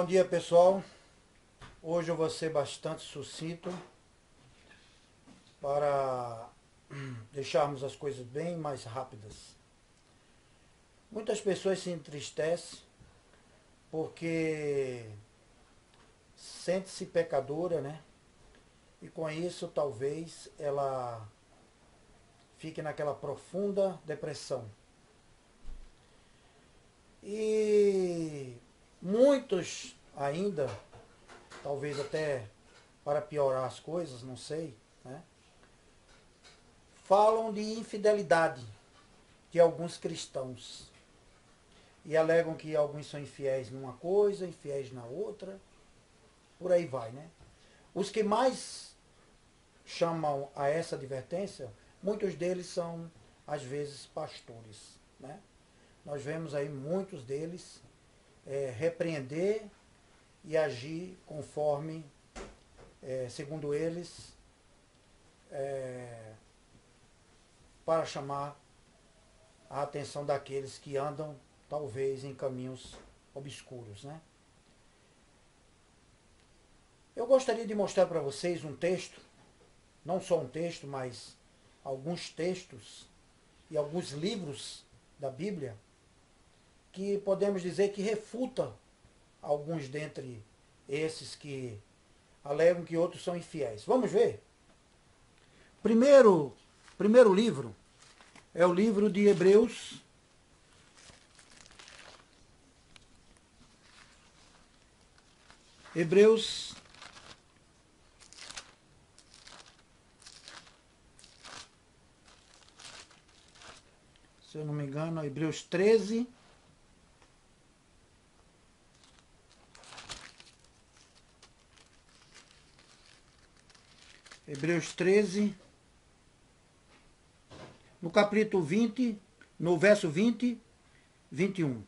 dia, pessoal. Hoje eu vou ser bastante sucinto para deixarmos as coisas bem mais rápidas. Muitas pessoas se entristecem porque sente-se pecadora, né? E com isso talvez ela fique naquela profunda depressão. E muitos ainda, talvez até para piorar as coisas, não sei, né? Falam de infidelidade de alguns cristãos. E alegam que alguns são infiéis numa coisa, infiéis na outra. Por aí vai, né? Os que mais chamam a essa advertência, muitos deles são, às vezes, pastores, né? Nós vemos aí muitos deles repreender e agir conforme, segundo eles, para chamar a atenção daqueles que andam, talvez, em caminhos obscuros, né? Eu gostaria de mostrar para vocês um texto, não só um texto, mas alguns textos e alguns livros da Bíblia, que podemos dizer que refuta alguns dentre esses que alegam que outros são infiéis. Vamos ver? Primeiro livro é o livro de Hebreus. Hebreus, se eu não me engano, Hebreus 13. Hebreus 13, no capítulo 20, no verso 20, 21.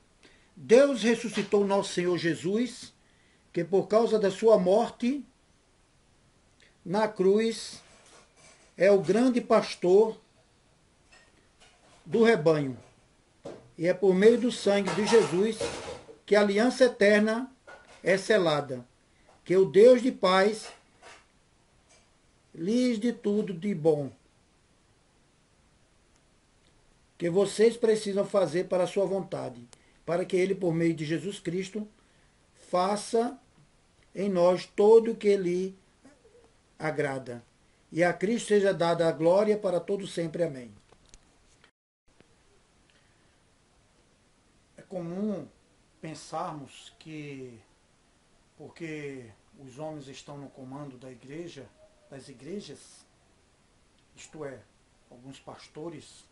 Deus ressuscitou nosso Senhor Jesus, que por causa da sua morte na cruz é o grande pastor do rebanho. E é por meio do sangue de Jesus que a aliança eterna é selada, que o Deus de paz lhes de tudo de bom que vocês precisam fazer para a sua vontade, para que ele, por meio de Jesus Cristo, faça em nós todo o que lhe agrada. E a Cristo seja dada a glória para todo sempre. Amém. É comum pensarmos que, porque os homens estão no comando da igreja, das igrejas, isto é, alguns pastores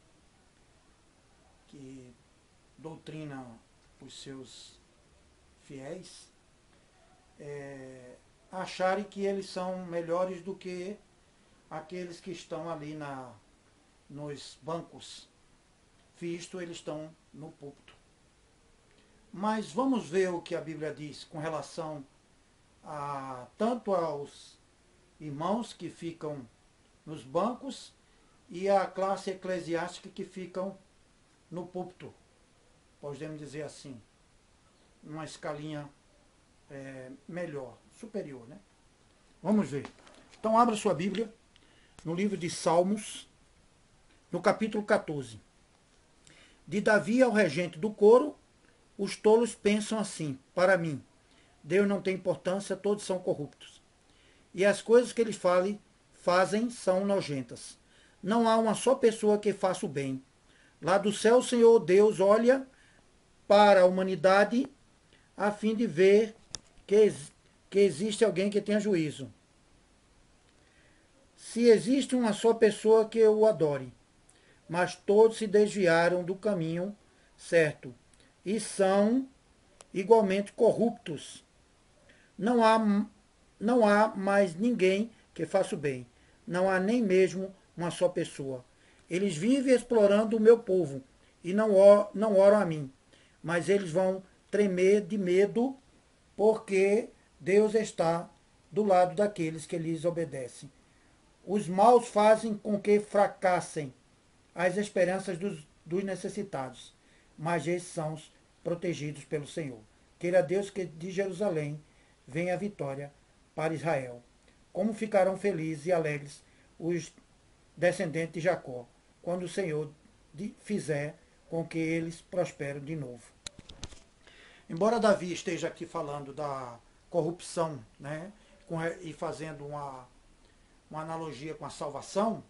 que doutrinam os seus fiéis, acharem que eles são melhores do que aqueles que estão ali nos bancos, visto eles estão no púlpito. Mas vamos ver o que a Bíblia diz com relação tanto aos irmãos que ficam nos bancos e a classe eclesiástica que ficam no púlpito, podemos dizer assim, numa escalinha melhor, superior, né? Vamos ver. Então abra sua Bíblia no livro de Salmos, no capítulo 14. De Davi ao regente do coro, os tolos pensam assim: para mim, Deus não tem importância, todos são corruptos. E as coisas que eles fazem são nojentas. Não há uma só pessoa que faça o bem. Lá do céu, o Senhor Deus olha para a humanidade a fim de ver que existe alguém que tenha juízo. Se existe uma só pessoa que o adore, mas todos se desviaram do caminho certo e são igualmente corruptos. Não há mais ninguém que faça o bem. Não há nem mesmo uma só pessoa. Eles vivem explorando o meu povo e não oram a mim. Mas eles vão tremer de medo porque Deus está do lado daqueles que lhes obedecem. Os maus fazem com que fracassem as esperanças dos necessitados, mas esses são protegidos pelo Senhor. Queira Deus que de Jerusalém venha a vitória para Israel. Como ficarão felizes e alegres os descendentes de Jacó, quando o Senhor fizer com que eles prosperem de novo. Embora Davi esteja aqui falando da corrupção, né, e fazendo uma analogia com a salvação,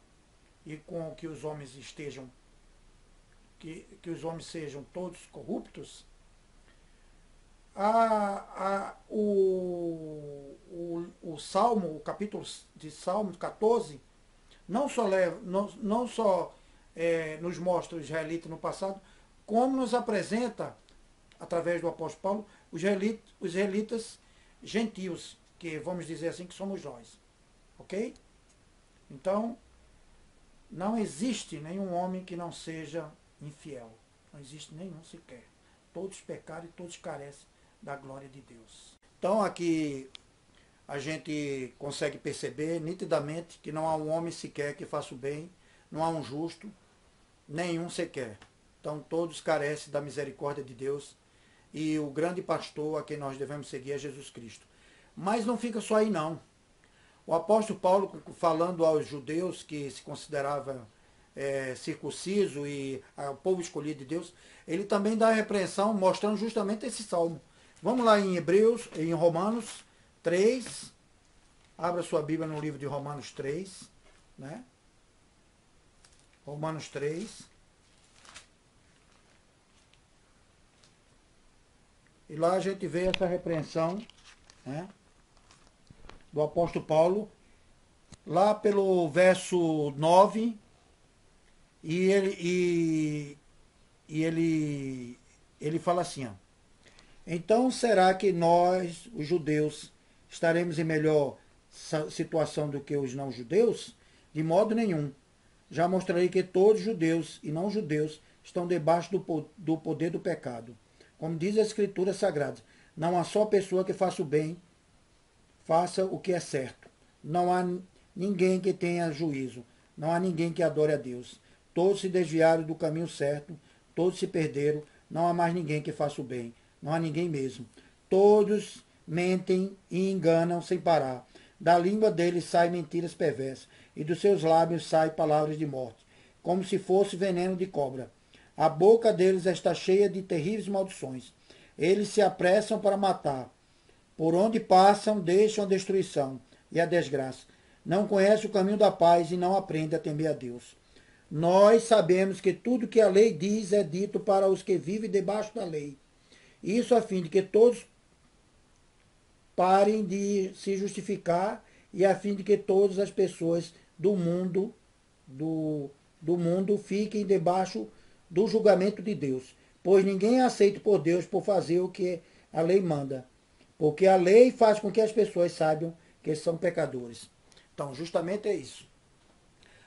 e com que os homens estejam, que os homens sejam todos corruptos, o Salmo, o capítulo de Salmo 14, não só nos mostra o israelita no passado, como nos apresenta, através do apóstolo Paulo, os israelitas gentios, que vamos dizer assim que somos nós. Ok? Então, não existe nenhum homem que não seja infiel. Não existe nenhum sequer. Todos pecaram e todos carecem da glória de Deus. Então aqui a gente consegue perceber nitidamente que não há um homem sequer que faça o bem, não há um justo, nenhum sequer. Então todos carecem da misericórdia de Deus e o grande pastor a quem nós devemos seguir é Jesus Cristo. Mas não fica só aí não. O apóstolo Paulo, falando aos judeus que se considerava circunciso e o povo escolhido de Deus, ele também dá a repreensão mostrando justamente esse salmo. Vamos lá em Romanos 3, abra sua Bíblia no livro de Romanos 3, né? Romanos 3. E lá a gente vê essa repreensão, né, do apóstolo Paulo, lá pelo verso 9, e ele fala assim, ó, então será que nós, os judeus, estaremos em melhor situação do que os não-judeus? De modo nenhum. Já mostrarei que todos judeus e não-judeus estão debaixo do poder do pecado. Como diz a Escritura Sagrada, não há só pessoa que faça o bem, faça o que é certo. Não há ninguém que tenha juízo. Não há ninguém que adore a Deus. Todos se desviaram do caminho certo. Todos se perderam. Não há mais ninguém que faça o bem. Não há ninguém mesmo. Todos mentem e enganam sem parar. Da língua deles saem mentiras perversas. E dos seus lábios saem palavras de morte, como se fosse veneno de cobra. A boca deles está cheia de terríveis maldições. Eles se apressam para matar. Por onde passam, deixam a destruição e a desgraça. Não conhecem o caminho da paz e não aprendem a temer a Deus. Nós sabemos que tudo que a lei diz é dito para os que vivem debaixo da lei. Isso a fim de que todos parem de se justificar e a fim de que todas as pessoas do mundo fiquem debaixo do julgamento de Deus. Pois ninguém é aceito por Deus por fazer o que a lei manda. Porque a lei faz com que as pessoas saibam que são pecadores. Então, justamente é isso.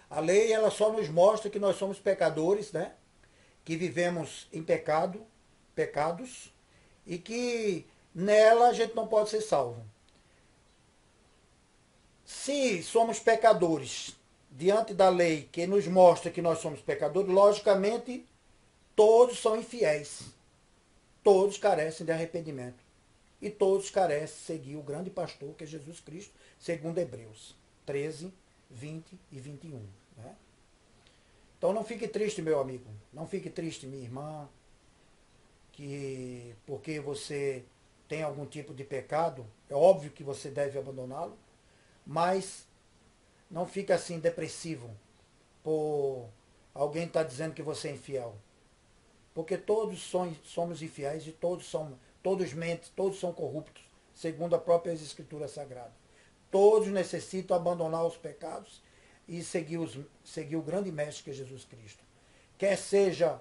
A lei, ela só nos mostra que nós somos pecadores, né? Que vivemos em pecados, e que nela a gente não pode ser salvo. Se somos pecadores diante da lei que nos mostra que nós somos pecadores, logicamente todos são infiéis. Todos carecem de arrependimento. E todos carecem de seguir o grande pastor, que é Jesus Cristo, segundo Hebreus 13, 20 e 21. Né? Então não fique triste, meu amigo. Não fique triste, minha irmã, que porque você tem algum tipo de pecado, é óbvio que você deve abandoná-lo, mas não fique assim depressivo por alguém estar dizendo que você é infiel. Porque todos somos infiéis e todos mentem, todos são corruptos, segundo a própria Escritura Sagrada. Todos necessitam abandonar os pecados e seguir o grande mestre que é Jesus Cristo. Quer seja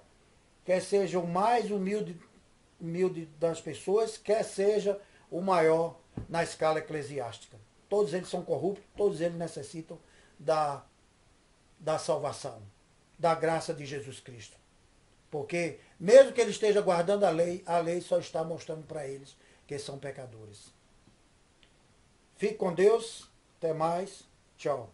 o mais humilde das pessoas, quer seja o maior na escala eclesiástica. Todos eles são corruptos, todos eles necessitam da salvação, da graça de Jesus Cristo. Porque, mesmo que ele esteja guardando a lei só está mostrando para eles que são pecadores. Fique com Deus. Até mais. Tchau.